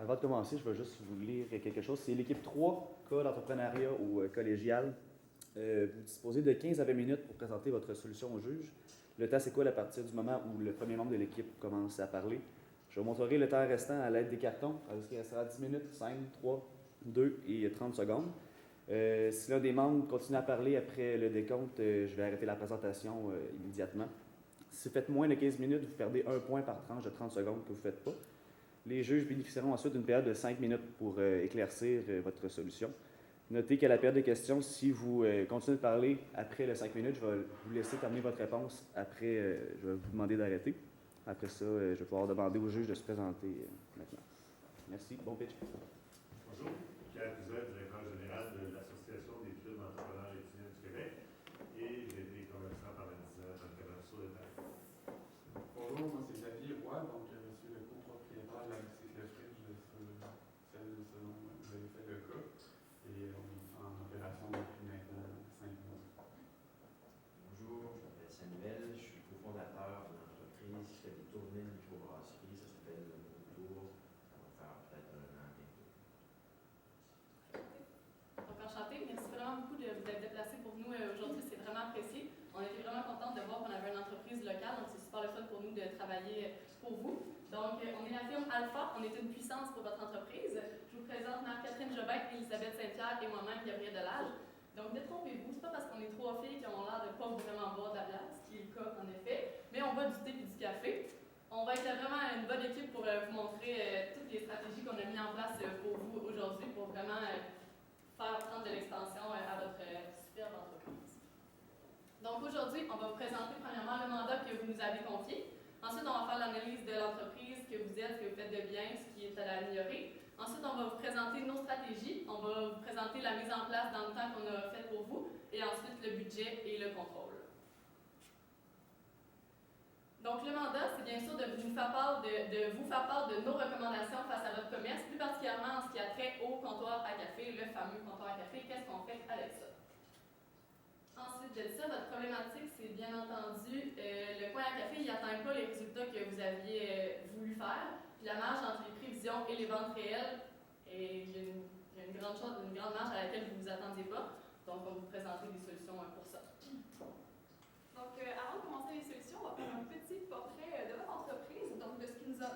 Avant de commencer, je vais juste vous lire quelque chose. C'est l'équipe 3, cas d'entrepreneuriat ou collégial. Vous disposez de 15 à 20 minutes pour présenter votre solution au juge. Le temps s'écoule à partir du moment où le premier membre de l'équipe commence à parler. Je vous montrerai le temps restant à l'aide des cartons. Il restera 10 minutes, 5, 3, 2 et 30 secondes. Si l'un des membres continue à parler après le décompte, je vais arrêter la présentation immédiatement. Si vous faites moins de 15 minutes, vous perdez un point par tranche de 30 secondes que vous ne faites pas. Les juges bénéficieront ensuite d'une période de 5 minutes pour éclaircir votre solution. Notez qu'à la période de questions, si vous continuez de parler après les 5 minutes, je vais vous laisser terminer votre réponse. Après, je vais vous demander d'arrêter. Après ça, je vais pouvoir demander au juge de se présenter maintenant. Merci. Bon pitch. Bonjour, Pierre Cousin, directeur général de l'Association des clubs entrepreneurs étudiants du Québec, et j'ai été commerçant pendant 10 ans dans le commerce sur le terrain. Bonjour, moi c'est Xavier Roy, donc je suis le copropriétaire de la boutique Le Fridge, celle dont vous avez fait le cas, et on est en opération depuis maintenant 5 mois. Bonjour, je m'appelle Samuel, je suis cofondateur d'une entreprise qui fait des tournées de microbrasserie, ça s'appelle le Tour, ça va faire peut-être un an bientôt. Donc, enchanté, merci vraiment beaucoup de vous être déplacé pour nous aujourd'hui, c'est vraiment apprécié. On était vraiment contents de voir qu'on avait une entreprise locale, donc c'est super le fun pour nous de travailler pour vous. Donc, on est la firme Alpha, on est une puissance pour votre entreprise. Je vous présente Marc-Catherine Jobin, Elisabeth Saint-Pierre et moi-même, Gabrielle Delage. Donc, détrompez-vous, c'est pas parce qu'on est 3 filles qui ont l'air de ne pas vraiment boire de la bière, ce qui est le cas en effet, mais on boit du thé et du café. On va être vraiment une bonne équipe pour vous montrer toutes les stratégies qu'on a mises en place pour vous aujourd'hui pour vraiment faire prendre de l'extension à votre superbe entreprise. Donc aujourd'hui, on va vous présenter premièrement le mandat que vous nous avez confié. Ensuite, on va faire l'analyse de l'entreprise, ce que vous êtes, ce que vous faites de bien, ce qui est à améliorer. Ensuite, on va vous présenter nos stratégies. On va vous présenter la mise en place dans le temps qu'on a fait pour vous. Et ensuite, le budget et le contrôle. Donc, le mandat, c'est bien sûr de vous faire part de nos recommandations face à votre commerce, plus particulièrement en ce qui a trait au comptoir à café, le fameux comptoir à café. Qu'est-ce qu'on fait avec ça? Ensuite de ça, votre problématique, c'est bien entendu le coin à café, il n'atteint pas les résultats que vous aviez voulu faire. Puis la marge entre les prévisions et les ventes réelles, il y a une grande marge à laquelle vous ne vous attendiez pas. Donc, on va vous présenter des solutions pour ça. Donc, avant de commencer les solutions, on va faire un petit portrait de votre entreprise, donc de ce qui nous a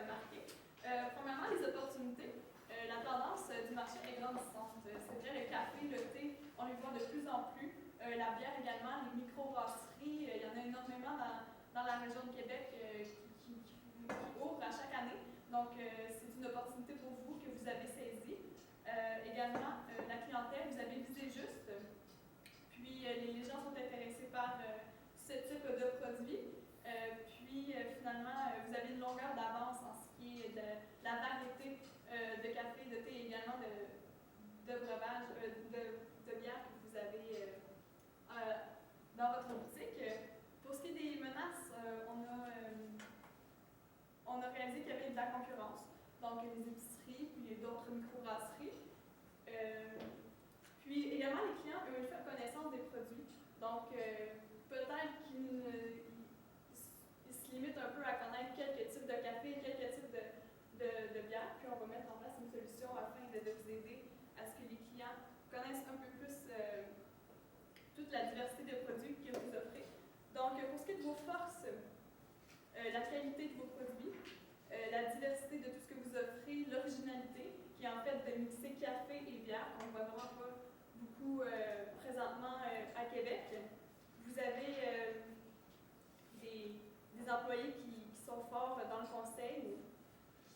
marqué. Premièrement, les opportunités. La tendance du marché est grandissante. C'est vrai, le café, le thé, on les voit de plus en plus. La bière également, les microbrasseries, il y en a énormément dans la région de Québec qui ouvrent à chaque année. Donc, c'est une opportunité pour vous que vous avez saisie. Également, la clientèle, vous avez visé juste. Puis, les gens sont intéressés par ce type de produit. Finalement, vous avez une longueur d'avance en ce qui est de la variété de café, de thé et également de breuvage, de bière que vous avez dans votre boutique. Pour ce qui est des menaces, on a réalisé qu'il y avait de la concurrence, donc les épiceries, puis d'autres microbrasseries. Puis également, les clients ont fait connaissance des produits. Donc, peut-être qu'ils se limitent un peu à connaître quelques types de café, quelques types de bière. Puis on va mettre en place une solution afin de vous aider à ce que les clients connaissent un peu plus toute la diversité de produits que vous offrez. Donc, pour ce qui est de vos forces, la qualité de vos produits, la diversité de tout ce que vous offrez, l'originalité, qui est en fait de mixer café et bière, qu'on ne voit vraiment pas beaucoup présentement à Québec. Vous avez des employés qui sont forts dans le conseil,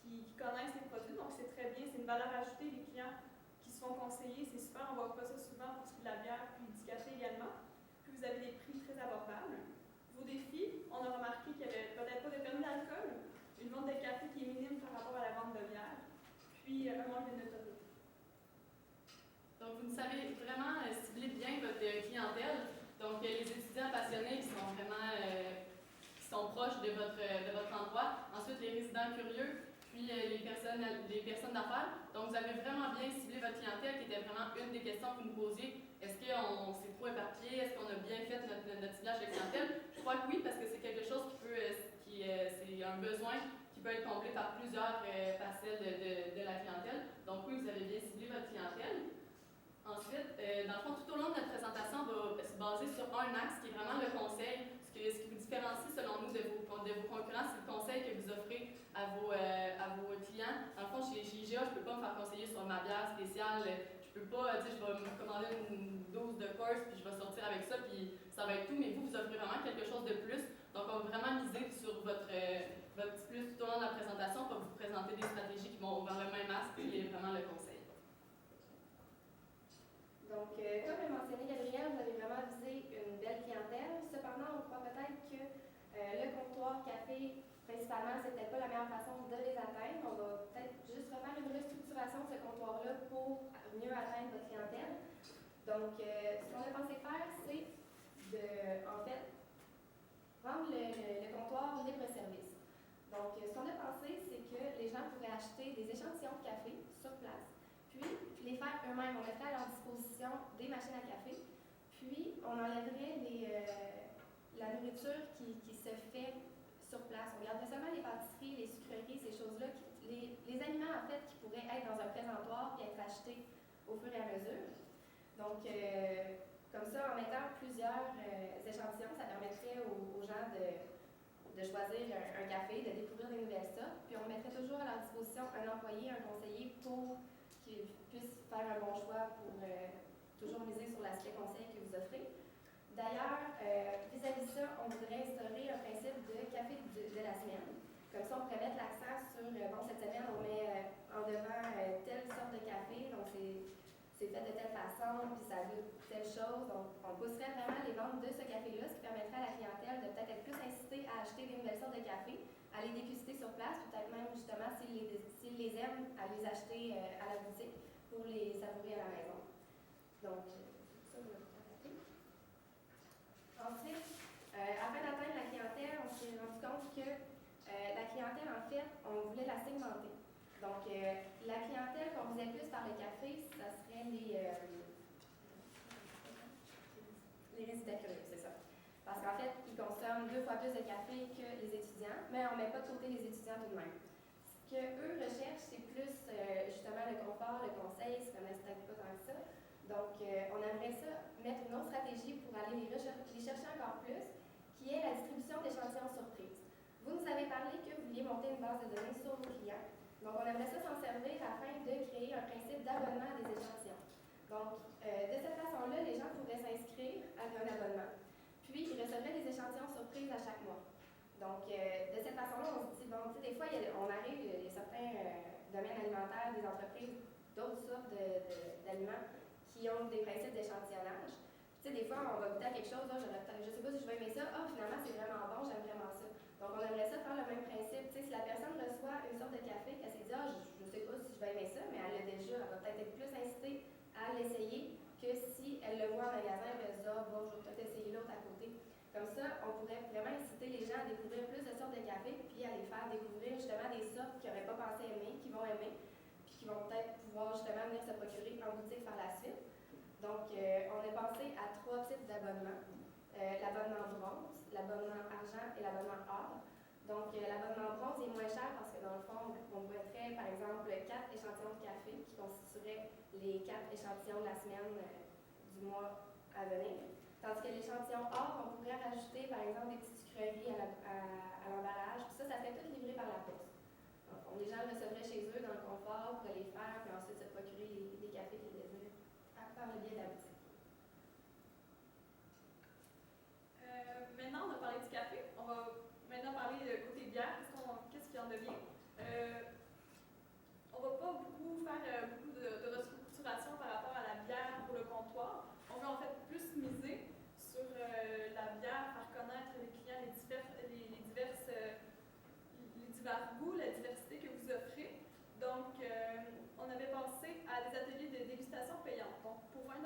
qui connaissent les produits, donc c'est très bien, c'est une valeur ajoutée, les clients qui se font conseiller, c'est super, on ne voit pas ça souvent pour ce qui est de la bière, puis du café également. Puis vous avez des prix très abordables. Vos défis, on a remarqué qu'il n'y avait peut-être pas de permis d'alcool, une vente de café qui est minime par rapport à la vente de bière, puis un manque de notoriété. Donc, vous savez vraiment cibler bien votre clientèle. Donc, les étudiants passionnés qui sont vraiment qui sont proches de votre endroit. Ensuite, les résidents curieux, puis les personnes d'affaires. Donc, vous avez vraiment bien ciblé votre clientèle, qui était vraiment une des questions que vous nous posiez. Est-ce qu'on s'est trop éparpillé? Est-ce qu'on a bien fait notre ciblage de clientèle? Je crois que oui, parce que c'est quelque chose c'est un besoin qui peut être comblé par plusieurs parcelles de la clientèle. Donc oui, vous avez bien ciblé votre clientèle. Ensuite, dans le fond, tout au long de notre présentation, on va se baser sur un axe qui est vraiment le conseil. Ce qui vous différencie selon nous de vos concurrents, c'est le conseil que vous offrez à vos clients. Dans le fond, chez IGA, je ne peux pas me faire conseiller sur ma bière spéciale. Je peux pas, tu sais, je vais me commander une dose de course puis je vais sortir avec ça puis ça va être tout. Mais vous offrez vraiment quelque chose de plus. Donc, on va vraiment miser sur votre plus tout au long de la présentation pour vous présenter des stratégies qui vont vers le même axe qui est vraiment le conseil. Donc, comme l'a mentionné Gabriel, vous avez vraiment visé une belle clientèle. Cependant, on croit peut-être que le comptoir café, principalement, c'est peut-être pas la meilleure façon de les atteindre. On va peut-être juste refaire une restructuration de ce comptoir-là pour mieux atteindre votre clientèle. Donc, ce qu'on a pensé faire, c'est de, en fait, rendre le comptoir libre-service. Donc, ce qu'on a pensé, c'est que les gens pourraient acheter des échantillons de café sur place, puis les faire eux-mêmes. On mettrait à leur disposition des machines à café, puis on enlèverait la nourriture qui se fait sur place. On garderait seulement les pâtisseries, les sucreries, ces choses-là, les aliments en fait qui pourraient être dans un présentoir et être achetés au fur et à mesure. Donc, comme ça, en mettant plusieurs échantillons, ça permettrait aux gens de choisir un café, de découvrir des nouvelles sortes. Puis on mettrait toujours à leur disposition un employé, un conseiller pour qu'ils puissent faire un bon choix pour toujours miser sur l'aspect conseil que vous offrez. D'ailleurs, vis-à-vis ça, on voudrait instaurer un principe de café de la semaine. Comme ça, on pourrait mettre l'accent sur, bon, cette semaine, on met en devant telle sorte de café, donc c'est fait de telle façon, puis ça goûte telle chose. Donc, on pousserait vraiment les ventes de ce café-là, ce qui permettrait à la clientèle de peut-être être plus incitée à acheter des nouvelles sortes de café, à les déguster sur place, peut-être même justement, s'ils les aiment, à les acheter à la boutique pour les savourer à la maison. Donc, ça, on va le faire. Ensuite, afin d'atteindre la clientèle, on s'est rendu compte que la clientèle, en fait, on voulait la segmenter. Donc, la clientèle qu'on visait plus par le café, ça serait les résidents curieux, c'est ça. Parce qu'en fait, ils consomment 2 fois plus de café que les étudiants, mais on ne met pas de côté les étudiants tout de même. Ce qu'eux recherchent, c'est plus justement le confort, le conseil, ils ne se connaissent peut-être pas tant que ça. Donc, on aimerait ça mettre une autre stratégie pour aller les chercher encore plus, qui est la distribution d'échantillons surprises. Vous nous avez parlé que vous vouliez monter une base de données sur vos clients. Donc, on aimerait ça s'en servir afin de créer un principe d'abonnement à des échantillons. Donc, de cette façon-là, les gens pourraient s'inscrire à un abonnement. Puis, ils recevraient des échantillons surprises à chaque mois. Donc, de cette façon-là, on se dit, bon, tu sais, des fois, on arrive, il y a certains domaines alimentaires, des entreprises, d'autres sortes d'aliments qui ont des principes d'échantillonnage. Tu sais, des fois, on va goûter à quelque chose, je sais pas si je vais aimer ça, finalement, c'est vraiment bon, j'aime vraiment ça. Donc, on aimerait ça faire le même principe. Tu sais, si la personne reçoit une sorte de café, qu'elle s'est dit, je sais pas si je vais aimer ça, mais elle l'a déjà, elle va peut-être être plus incitée à l'essayer que si elle le voit en magasin, elle va se dire, bon, je vais peut-être essayer l'autre à côté. Comme ça, on pourrait vraiment inciter les gens à découvrir plus de sortes de café, puis à les faire découvrir justement des sortes qu'ils n'auraient pas pensé aimer, qu'ils vont aimer, puis qui vont peut-être pouvoir justement venir se procurer en boutique par la suite. Donc, on a pensé à 3 types d'abonnements. L'abonnement bronze, l'abonnement argent et l'abonnement or. Donc, l'abonnement bronze est moins cher parce que dans le fond, on mettrait par exemple 4 échantillons de café qui constitueraient les 4 échantillons de la semaine du mois à venir. Tandis que l'échantillon or, on pourrait rajouter par exemple des petites sucreries à l'emballage. Puis ça serait tout livré par la poste. Donc, les gens le recevraient chez eux dans le confort pour les faire, puis ensuite se procurer les cafés qu'ils désirent par le biais de la boutique. Maintenant, on a parlé du café. On va maintenant parler côté bière. Qu'est-ce qu'il en devient? On ne va pas beaucoup faire beaucoup de restructuration par rapport à la bière pour le comptoir. On veut en fait plus miser sur la bière, faire connaître les clients les divers goûts, la diversité que vous offrez. Donc, on avait pensé à des ateliers de dégustation payante. Donc, pour 20 $,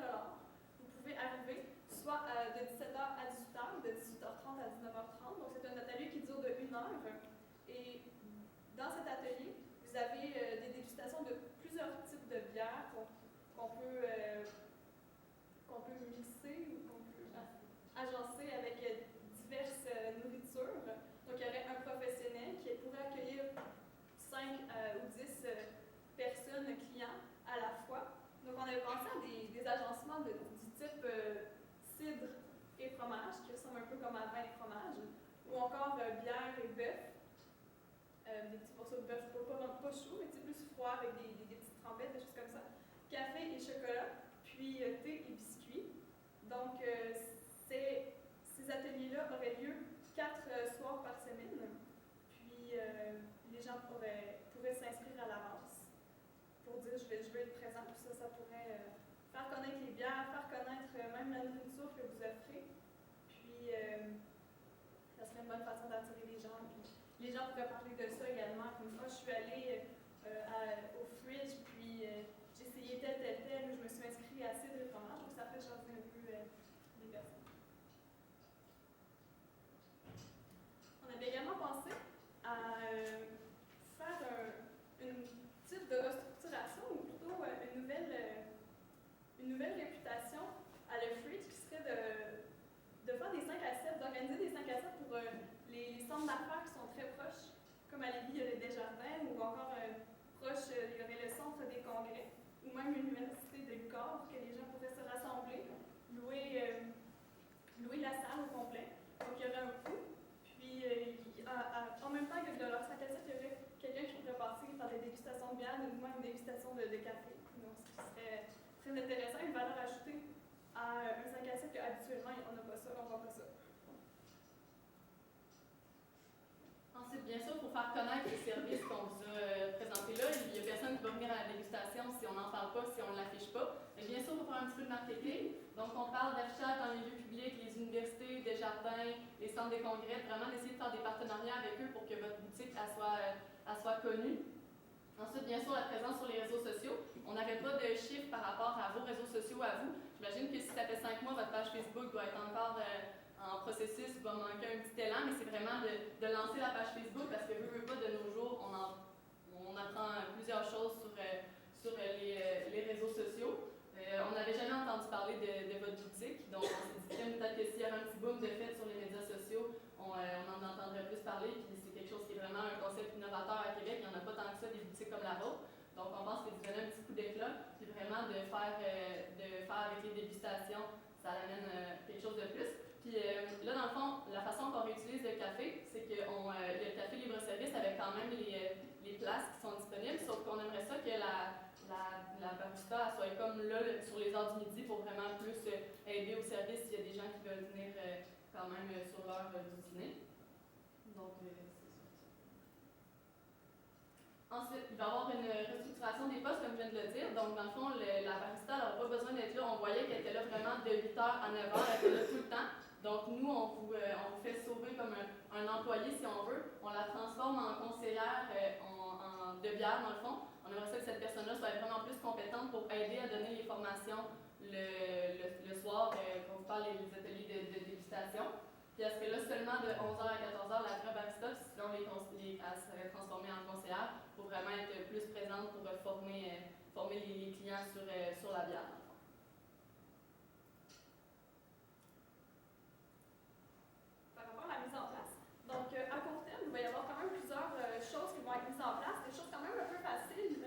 vous pouvez arriver soit de 17h à 18h ou de 18h30 à 19h30. Donc, c'est un atelier qui dure de 1 heure. Et dans cet atelier, vous avez des dégustations de plusieurs types de encore bière et bœuf. Des petits morceaux de bœuf pas chauds, mais plus froids avec des petites trempettes, des choses comme ça. Café et chocolat, puis thé et biscuits. Donc, ces ateliers-là auraient lieu 4 soirs par semaine. Puis, les gens pourraient s'inscrire à l'avance pour dire je veux être présent. Puis ça pourrait faire connaître les bières, faire connaître même la nourriture que vous offrez. Puis, ça serait une bonne façon d'attirer les gens. Puis, les gens pourraient parler de ça également. Comme je suis allée au Fridge, puis j'ai essayé tel, ou je me suis inscrite à cidre et fromage. Donc, ça fait changer un peu les personnes. On avait également pensé à faire une type de restructuration, ou plutôt une nouvelle réputation à le Fridge, qui serait de faire des 5 à 7, d'organiser des 5 à 7 pour les centres d'affaires qui sont très proches, comme à Lévis, il y a le Desjardins, ou encore proche, il y aurait le centre des congrès, ou même l'université de l'UQAR, que les gens pourraient se rassembler, louer la salle au complet. Donc, il y aurait un coût. Puis, en même temps que de leur 5 à 7, il y aurait quelqu'un qui pourrait passer par des dégustations de bière, ou même une dégustation de café. Donc, ce qui serait très intéressant, une valeur ajoutée à un 5 à 7 qu'habituellement, on n'a pas ça, on ne voit pas ça. Ensuite, bien sûr, pour faire connaître les services qu'on vous a présentés là, il n'y a personne qui va venir à la dégustation si on n'en parle pas, si on ne l'affiche pas. Mais bien sûr, il faut faire un petit peu de marketing. Donc, on parle d'affichage dans les lieux publics, les universités, des jardins, les centres des congrès, vraiment d'essayer de faire des partenariats avec eux pour que votre boutique soit connue. Ensuite, bien sûr, la présence sur les réseaux sociaux. On n'avait pas de chiffres par rapport à vos réseaux sociaux à vous. J'imagine que si ça fait 5 mois, votre page Facebook doit être encore en processus, va manquer un petit élan, mais c'est vraiment de lancer la page Facebook parce que veut pas, de nos jours, on apprend plusieurs choses sur les réseaux sociaux. On n'avait jamais entendu parler de votre boutique, donc on s'est dit peut-être que s'il y avait un petit boom de fait sur les médias sociaux, on en entendrait plus parler, puis c'est quelque chose qui est vraiment un concept innovateur à Québec. Il n'y en a pas tant que ça des boutiques comme la vôtre. Donc on pense que de donner un petit coup d'éclat, puis vraiment de faire avec les dégustations, ça amène quelque chose de plus. Puis là, dans le fond, la façon qu'on réutilise le café, c'est que le café libre-service avec quand même les places qui sont disponibles, sauf qu'on aimerait ça que la barista soit comme là sur les heures du midi pour vraiment plus aider au service s'il y a des gens qui veulent venir quand même sur l'heure du dîner. Donc, c'est ça. Ensuite, il va y avoir une restructuration des postes, comme je viens de le dire. Donc, dans le fond, la barista n'aura pas besoin d'être là. On voyait qu'elle était là vraiment de 8h à 9h, elle était là tout le temps. Donc, nous, on vous fait sauver comme un employé, si on veut. On la transforme en conseillère de bière, dans le fond. On aimerait ça que cette personne-là soit vraiment plus compétente pour aider à donner les formations le soir, quand on parle des ateliers de dégustation. Puis elle serait là seulement de 11h à 14h, la vraie barista, sinon elle serait transformée en conseillère pour vraiment être plus présente pour former les clients sur la bière. Par rapport à la mise en place, donc à court terme, il va y avoir quand même plusieurs choses qui vont être mises en place, des choses quand même un peu faciles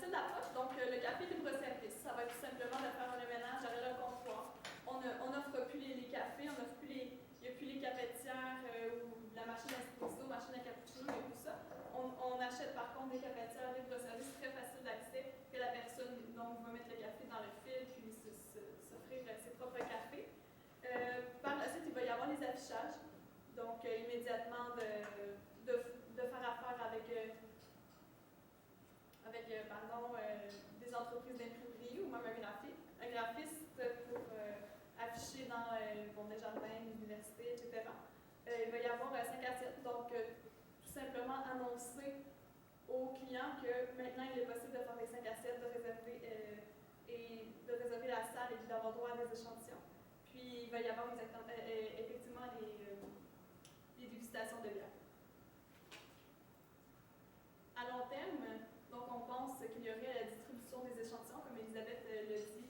d'approche. Donc le café libre-service, ça va être tout simplement de faire un ménage derrière le comptoir. On n'offre plus les cafés, il n'y a plus les cafetières ou la machine à espresso, machine à cappuccino et tout ça. On achète par contre des cafetières libre-service très faciles d'accès, que la personne donc, va mettre le café dans le fil puis s'offrir ses propres cafés. Par la suite, il va y avoir les affichages. Donc, immédiatement, de faire affaire avec des entreprises d'imprimerie ou même un graphiste pour afficher dans Desjardins, l'université, etc. Il va y avoir 5 à 7, donc tout simplement annoncer aux clients que maintenant il est possible de faire des 5 à 7, de réserver la salle et d'avoir droit à des échantillons. Puis il va y avoir effectivement les dégustations de bière. À long terme, donc on pense qu'il y aurait la distribution des échantillons, comme Elisabeth le dit,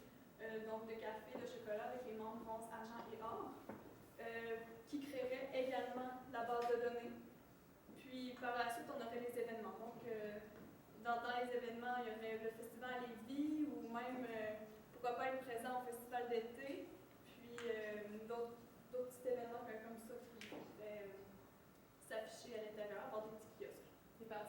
donc de café, de chocolat avec les membres bronze, argent et or, qui créerait également la base de données. Puis par la suite, on aurait les événements. Donc dans les événements, il y aurait le festival Lévis ou même pourquoi pas être présent au festival d'été. Puis d'autres petits événements comme ça qui pourraient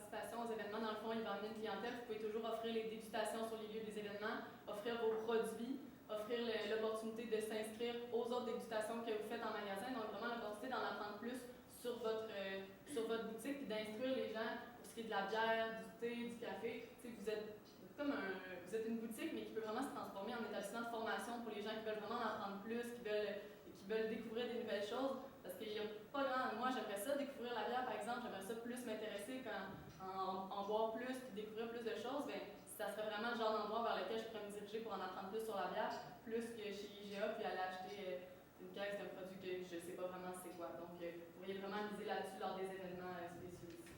participation aux événements, dans le fond, il va amener une clientèle. Vous pouvez toujours offrir les dégustations sur les lieux des événements, offrir vos produits, offrir l'opportunité de s'inscrire aux autres dégustations que vous faites en magasin. Donc, vraiment l'opportunité d'en apprendre plus sur votre boutique, puis d'instruire les gens pour ce qui est de la bière, du thé, du café. Tu sais, vous êtes une boutique, mais qui peut vraiment se transformer en établissement de formation pour les gens qui veulent vraiment en apprendre plus, qui veulent découvrir des nouvelles choses. Parce qu'il n'y a pas grand... Moi, j'aimerais ça, découvrir la bière, par exemple. J'aimerais ça plus m'intéresser, en boire plus, puis découvrir plus de choses. Bien, ça serait vraiment le genre d'endroit vers lequel je pourrais me diriger pour en apprendre plus sur la bière, plus que chez IGA, puis aller acheter une caisse d'un produit que je ne sais pas vraiment c'est quoi. Donc, vous pourriez vraiment miser là-dessus lors des événements spéciaux ici.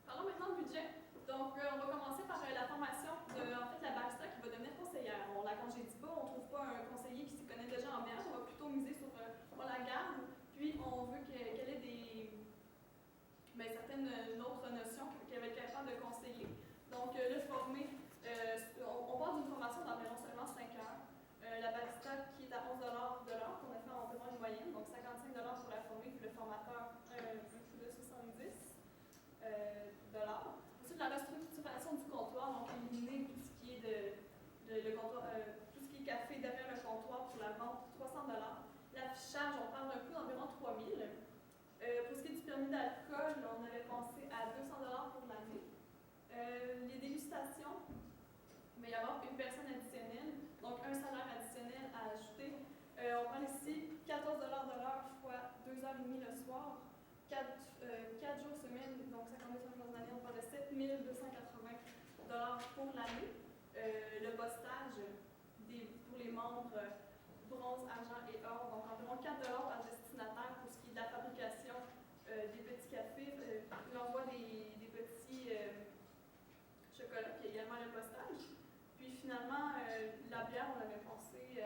Parlons maintenant de budget. Donc, on va commencer par la formation de la barista qui va devenir conseillère. On la congédie pas, on ne trouve pas un conseiller qui s'y connaît déjà en bière. On va plutôt miser sur on la garde, puis on veut qu'elle ait certaines autres notions qu'elle va être capable de conseiller. Donc, le former, on part d'une formation d'environ seulement 5 heures. La barista qui est à 11 $ de l'heure, qu'on a fait environ une moyenne, donc 55 $ pour la former, puis le formateur, un coût de 70 $. Ensuite, la restructuration du comptoir, donc éliminer tout ce qui est le comptoir, tout ce qui est café derrière le comptoir pour la vente, 300 $. L'affichage, on parle d'un coût d'environ 3 000 $. Pour ce qui est du permis d'alcool, on avait pensé à 200 $ pour l'année. Les dégustations, il va y avoir une personne additionnelle, donc un salaire additionnel à ajouter. On parle ici 14 $ de l'heure fois 2h30 le soir, 4 jours semaine, donc 52 semaines dans l'année, on parle de 7 280 $ pour l'année. Le postage pour les membres bronze, argent et or, donc environ 4 $ par destinataire pour ce qui est de la fabrication des petits cafés, l'envoi des petits chocolats, puis également le postage. Puis finalement, la bière, on avait pensé...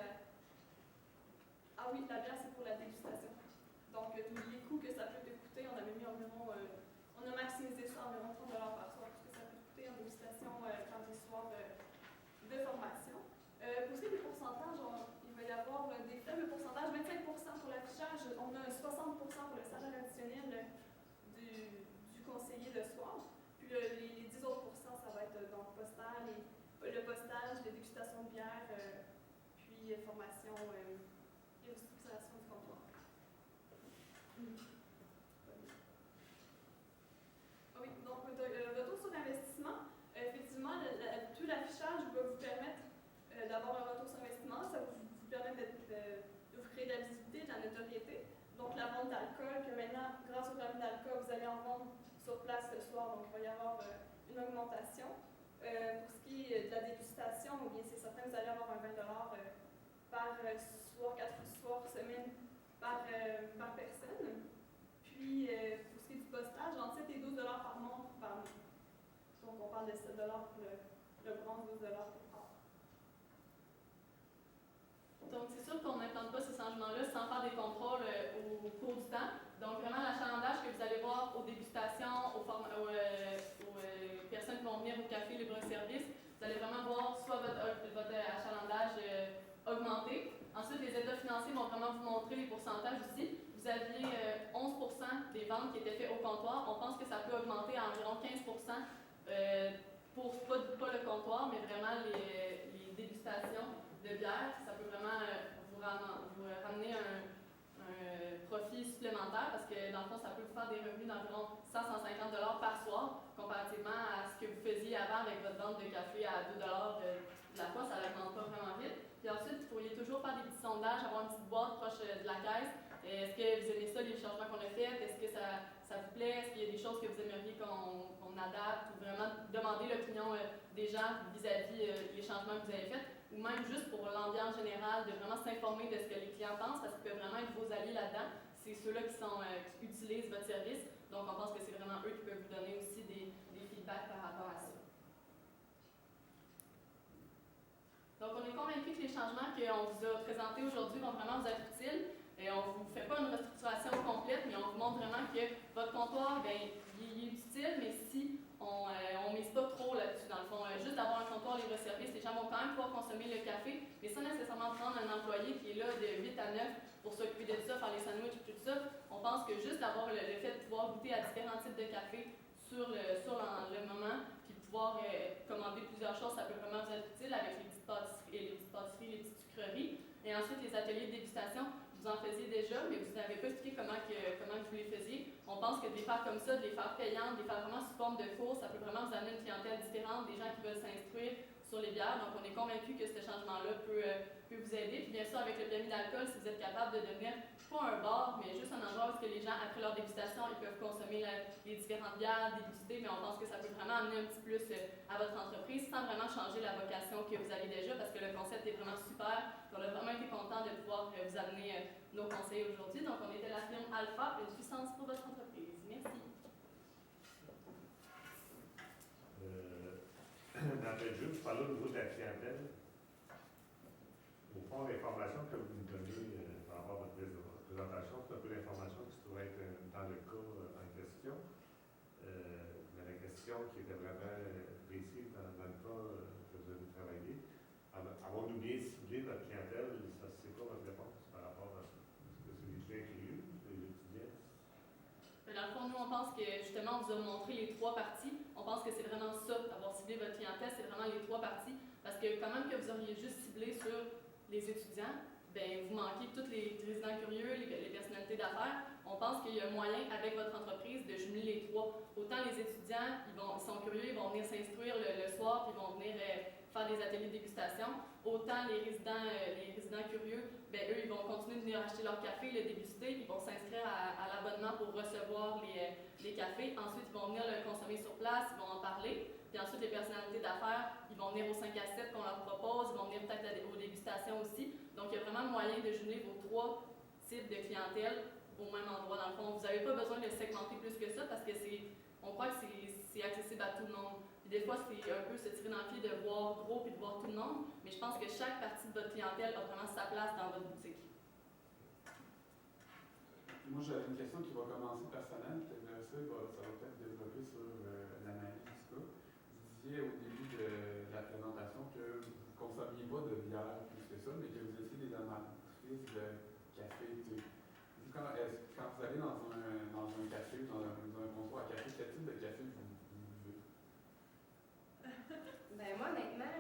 Ah oui, la bière, c'est pour la dégustation. Donc, tous les coûts que ça peut te coûter, on avait mis environ... on a maximisé ça environ 30 $ par soir, parce que ça peut coûter en dégustation quand des soirs de formation. Pour ce qui est des pourcentages, il va y avoir des faibles pourcentages, 25 % pour l'affichage, on a 60 % pour le salaire additionnel du conseiller le soir, puis les 10 autres %, ça va être donc le postage, les dégustations de bière, puis formation et restructuration du comptoir. Oui, donc retour sur investissement. Effectivement, tout l'affichage va vous permettre d'avoir un retour sur investissement. Ça vous permet de vous créer de la visibilité, de la notoriété. Donc, la vente d'alcool, que maintenant, grâce au permis d'alcool, vous allez en vendre sur place le soir. Donc, il va y avoir une augmentation. Pour ce qui est de la dégustation, bien, c'est certain que vous allez avoir un 20 $ par soir, 4 soirs semaine par personne. Puis, pour ce qui est du postage, entre 7 et 12 $ par mois par mois. Donc, on parle de 7 $ pour le bronze, 12 $ pour l'or. Donc, c'est sûr qu'on n'implante pas ces changements-là sans faire des contrôles au cours du temps. Donc, vraiment, l'achalandage que vous allez voir aux dégustations, aux personnes qui vont venir au café libre-service, vous allez vraiment voir soit votre achalandage augmenter. Ensuite, les états financiers vont vraiment vous montrer les pourcentages aussi. Vous aviez 11 % des ventes qui étaient faites au comptoir. On pense que ça peut augmenter à environ 15 % pour pas le comptoir, mais vraiment les dégustations de bière. Ça peut vraiment vous ramener un profit supplémentaire parce que dans le fond, ça peut vous faire des revenus d'environ 100-150 $ par soir comparativement à ce que vous faisiez avant avec votre vente de café à 2 $ de la fois. Ça n'augmente pas vraiment vite. Puis ensuite, vous pourriez toujours faire des petits sondages, avoir une petite boîte proche de la caisse. Est-ce que vous aimez ça, les changements qu'on a faits? Est-ce que ça vous plaît? Est-ce qu'il y a des choses que vous aimeriez qu'on adapte? Ou vraiment demander l'opinion des gens vis-à-vis les changements que vous avez faits? Ou même juste pour l'ambiance générale, de vraiment s'informer de ce que les clients pensent, parce qu'ils peuvent vraiment être vos alliés là-dedans. C'est ceux-là qui utilisent votre service. Donc, on pense que c'est vraiment eux qui peuvent vous donner aussi des feedbacks par rapport à ça. Donc, on est convaincu que les changements qu'on vous a présentés aujourd'hui vont vraiment vous être utiles. Et on ne vous fait pas une restructuration complète, mais on vous montre vraiment que votre comptoir, bien, il est utile, mais si on ne mise pas trop là-dessus, dans le fond, juste d'avoir un comptoir libre-service, les gens vont quand même pouvoir consommer le café, mais sans nécessairement prendre un employé qui est là de 8 à 9 pour s'occuper de ça, faire les sandwichs et tout ça. On pense que juste d'avoir le fait de pouvoir goûter à différents types de café sur le moment, puis pouvoir commander plusieurs choses, ça peut vraiment vous être utile avec les petites pâtisseries, les petites sucreries. Et ensuite, les ateliers de dégustation, vous en faisiez déjà, mais vous n'avez pas expliqué comment vous les faisiez. On pense que de les faire comme ça, de les faire payantes, de les faire vraiment sous forme de cours, ça peut vraiment vous amener une clientèle différente, des gens qui veulent s'instruire sur les bières. Donc, on est convaincu que ce changement-là peut vous aider. Puis bien sûr, avec le permis d'alcool, si vous êtes capable de devenir pas un bar, mais juste un endroit où les gens, après leur dégustation, ils peuvent consommer les différentes bières, déguster, mais on pense que ça peut vraiment amener un petit plus à votre entreprise sans vraiment changer la vocation que vous avez déjà, parce que le concept est vraiment super. On a vraiment été content de pouvoir vous amener nos conseils aujourd'hui. Donc, on était la firme Alpha, une puissance pour votre entreprise. Merci. D'entrée de jeu, je parlais au niveau de la clientèle. Au fond, l'information que vous nous donnez par rapport à votre présentation, c'est un peu l'information qui se trouve être dans le cas en question. Mais la question qui était vraiment précise dans le cas que vous avez travaillé, avons-nous bien ciblé notre clientèle? C'est quoi votre réponse par rapport à ça? Est-ce que c'est des gens curieux, des étudiants? Dans le fond, nous, on pense que, justement, on vous a montré les trois parties. On pense que c'est vraiment ça, avoir ciblé votre clientèle, c'est vraiment les trois parties. Parce que quand même que vous auriez juste ciblé sur les étudiants, ben vous manquez tous les résidents curieux, les personnalités d'affaires. On pense qu'il y a moyen, avec votre entreprise, de jumeler les trois. Autant les étudiants, ils sont curieux, ils vont venir s'instruire le soir, puis ils vont venir faire des ateliers de dégustation. Autant les résidents curieux, ben eux, ils vont continuer de venir acheter leur café, le déguster, ils vont s'inscrire à l'abonnement pour recevoir les cafés. Ensuite, ils vont venir le consommer sur place, ils vont en parler. Puis ensuite, les personnalités d'affaires, ils vont venir au 5 à 7 qu'on leur propose, ils vont venir peut-être aux dégustations aussi. Donc, il y a vraiment moyen de jumeler vos trois types de clientèle au même endroit. Dans le fond, vous n'avez pas besoin de segmenter plus que ça parce que on croit que c'est accessible à tout le monde. Puis des fois, c'est un peu se tirer dans le pied de voir gros puis de voir tout le monde, mais je pense que chaque partie de votre clientèle a vraiment sa place dans votre boutique. Moi, j'avais une question qui va commencer personnelle, peut-être ça va peut-être développer sur l'analyse du cas. Vous disiez au début de la présentation que vous ne consommiez pas de bière plus que ça, mais que vous étiez des amatrices de café et thé. Quand vous allez dans un café, dans un comptoir à café, quel type de café vous buvez? Ben moi, honnêtement,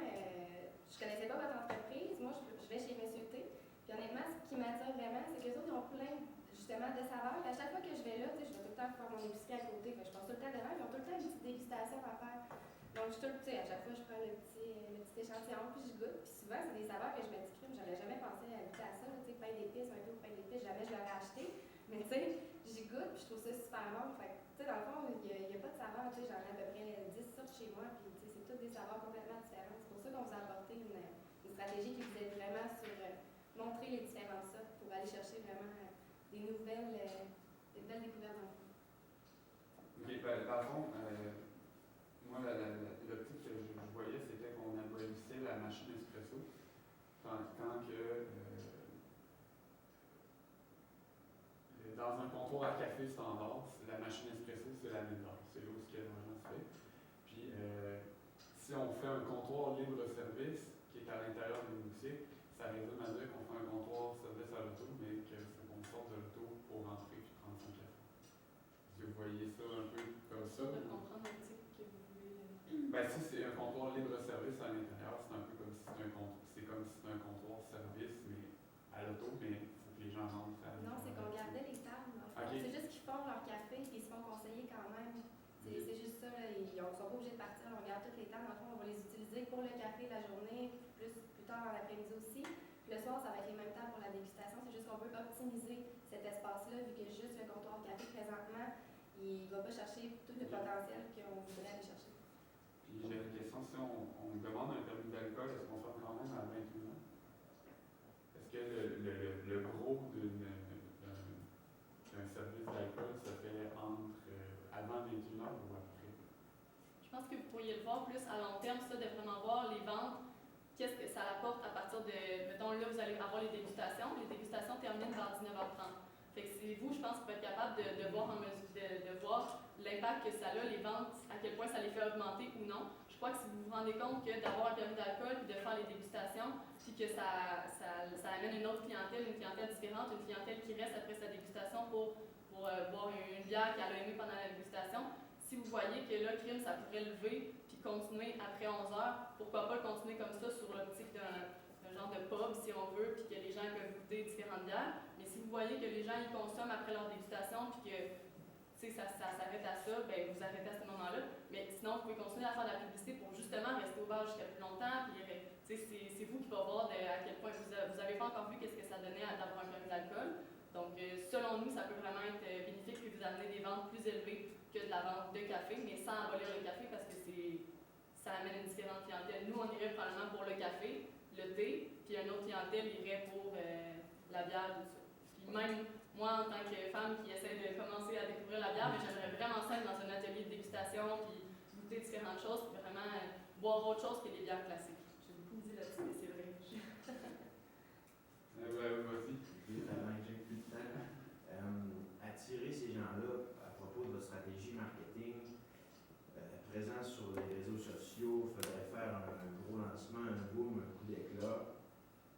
je connaissais pas votre entreprise. Moi, je vais chez Monsieur T. Puis honnêtement, ce qui m'attire vraiment, c'est que les autres, ils ont plein justement de saveurs. Puis à chaque fois que je vais là, je vais tout le temps faire mon épicerie à côté. Fait que je passe tout le temps devant, ils ont tout le temps une petite dégustation à faire. Donc, à chaque fois, je prends le petit échantillon, puis je goûte. Puis souvent, c'est des saveurs que je me dis, j'aurais jamais pensé à goûter à ça. Pain d'épices, un peu de pain d'épices, jamais je l'aurais acheté. Mais tu sais, j'y goûte, puis je trouve ça super bon. Fait que, dans le fond, il n'y a pas de saveur. J'en ai à peu près 10 sortes chez moi, puis c'est toutes des saveurs complètement différentes. C'est pour ça qu'on vous a apporté une stratégie qui vous aide vraiment sur montrer les différentes sortes pour aller chercher vraiment des nouvelles découvertes dans le fond. OK, ben, dans le fond, moi, l'optique que je voyais, c'était qu'on abolissait la machine espresso quand que dans un comptoir à café standard, la machine espresso, c'est la méthode. C'est là où ce que l'argent se fait. Puis, si on fait un comptoir libre-service qui est à l'intérieur d'une boutique, ça résume à dire qu'on fait un comptoir service à l'auto, mais qu'on sort de l'auto pour rentrer et prendre son café. Est-ce que vous voyez ça un peu comme ça? De comprendre le type que vous voulez. Ben, si c'est un comptoir libre-service à l'intérieur, c'est un peu comme si c'était un comptoir service, mais à l'auto, mais il faut que les gens rentrent à Non, c'est qu'on gardait les tables. Okay. C'est juste qu'ils font leur café et ils se font conseiller quand même. C'est juste ça, là, ils ne sont pas obligés de partir, on garde toutes les tables. Dans le fond, on va les utiliser pour le café la journée, plus tard dans l'après-midi aussi. Puis le soir, ça va être les mêmes tables pour la dégustation. C'est juste qu'on veut optimiser cet espace-là, vu que juste le comptoir café présentement, il ne va pas chercher tout le potentiel qu'on voudrait aller chercher. Puis j'ai une question, si on demande un permis d'alcool, est-ce qu'on fait quand même à 21 ans? Est-ce que le gros d'un service d'alcool se fait avant 21 heures ou après? Je pense que vous pourriez le voir plus à long terme, ça, de vraiment voir les ventes, qu'est-ce que ça apporte à partir de, mettons là, vous allez avoir les dégustations. Les dégustations terminent vers 19h30. Fait que c'est vous, je pense, qui va être capable de voir en mesure, de voir l'impact que ça a, les ventes, à quel point ça les fait augmenter ou non. Je crois que si vous vous rendez compte que d'avoir un permis d'alcool puis de faire les dégustations, puis que ça amène une autre clientèle, une clientèle différente, une clientèle qui reste après sa dégustation pour boire une bière qu'elle a aimée pendant la dégustation, si vous voyez que là, crime, ça pourrait lever puis continuer après 11 heures, pourquoi pas le continuer comme ça sur l'optique d'un genre de pub, si on veut, puis que les gens peuvent goûter différentes bières. Mais si vous voyez que les gens y consomment après leur dégustation, puis que ça s'arrête à ça, ben vous arrêtez à ce moment-là. Mais sinon, vous pouvez continuer à faire de la publicité pour justement rester ouvert jusqu'à plus longtemps. Puis c'est vous qui va voir à quel point vous n'avez pas encore vu qu'est-ce que ça donnait d'avoir un permis d'alcool. Donc, selon nous, ça peut vraiment être bénéfique que vous amenez des ventes plus élevées que de la vente de café, mais sans abolir le café parce que ça amène une différente clientèle. Nous, on irait probablement pour le café, le thé, puis une autre clientèle irait pour la bière, tout ça. Puis même moi, en tant que femme qui essaie de commencer à découvrir la bière, mais j'aimerais vraiment ça être dans un atelier de dégustation, puis goûter différentes choses, puis vraiment boire autre chose que les bières classiques. J'ai beaucoup dit là-dessus, mais c'est vrai. Vas-y. Avant que j'ai plus de temps, attirer ces gens-là à propos de votre stratégie marketing, présent sur les réseaux sociaux, il faudrait faire un gros lancement, un boom, un coup d'éclat.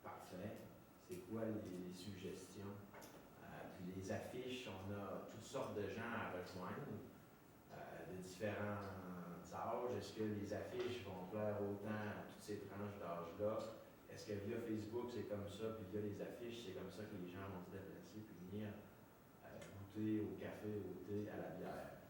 Parfait. C'est quoi les suggestions? Puis les affiches, on a toutes sortes de gens à rejoindre, de différents âges. Est-ce que les affiches vont plaire autant à toutes ces tranches d'âge-là? Est-ce que via Facebook, c'est comme ça, puis via les affiches, c'est comme ça que les gens vont se déplacer puis venir goûter au café, au thé, à la bière?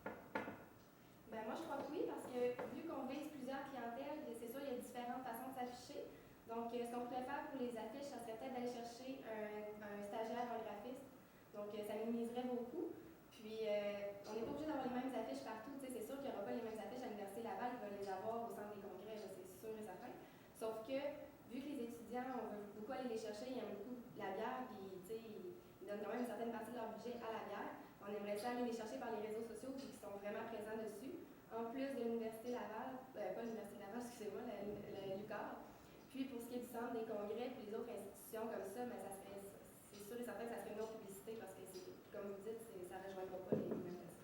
Ben moi, je crois que oui, parce que vu qu'on vise plusieurs clientèles, c'est sûr, il y a différentes façons de s'afficher. Donc, ce qu'on pourrait faire pour les affiches, ça serait peut-être d'aller chercher un stagiaire, un graphiste. Donc, ça minimiserait beaucoup. Puis, on n'est pas obligé d'avoir les mêmes affiches partout. C'est sûr qu'il n'y aura pas les mêmes affiches à l'Université Laval, il va les avoir au centre des congrès, c'est sûr et certain. Sauf que, vu que les étudiants, on veut beaucoup aller les chercher, ils aiment beaucoup la bière, puis ils donnent quand même une certaine partie de leur budget à la bière. On aimerait ça aller les chercher par les réseaux sociaux, puis qui sont vraiment présents dessus. En plus de l'Université Laval, pas l'Université Laval, excusez-moi, la l'UQAR. Puis pour ce qui est du centre des congrès, puis les autres institutions comme ça, mais c'est sûr et certain que ça serait une autre publicité, parce que, comme vous dites, ça ne rejoindra pas les mêmes personnes.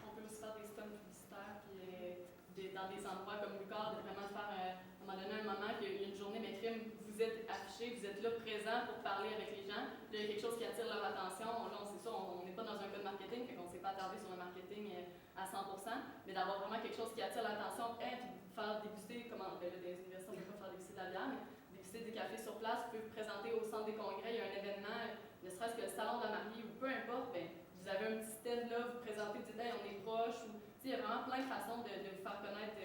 On peut aussi faire des spots publicitaires, puis dans des endroits comme l'UQAR, de vraiment faire, à un moment donné, un moment qu'il y a une journée, mais crime, vous êtes affiché, vous êtes là présent pour parler avec les gens. Là, il y a quelque chose qui attire leur attention. Là, c'est ça, on n'est pas dans un cas de marketing, fait qu'on ne s'est pas attardé sur le marketing à 100%, mais d'avoir vraiment quelque chose qui attire l'attention, puis faire déguster, comment, ben là, des universités, on ne peut pas faire déguster de la bière, mais déguster des cafés sur place, vous pouvez vous présenter au centre des congrès, il y a un événement, ne serait-ce que le salon de la mariée, ou peu importe, ben, vous avez un petit stand là, vous présentez, vous dites, hey, on est proche, ou il y a vraiment plein de façons de vous faire connaître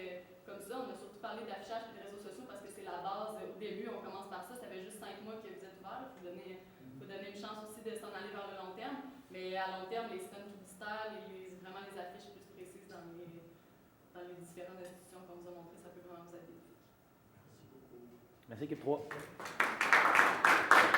comme ça. On a surtout parlé d'affichage et de réseaux sociaux parce que c'est la base. Au début, on commence par ça. Ça fait juste 5 mois que vous êtes ouvert. Il faut donner une chance aussi de s'en aller vers le long terme. Mais à long terme, les stands publicitaires, vraiment les affiches plus précises dans les différentes institutions qu'on vous a montrées, ça peut vraiment vous aider. Merci beaucoup. Merci, équipe 3.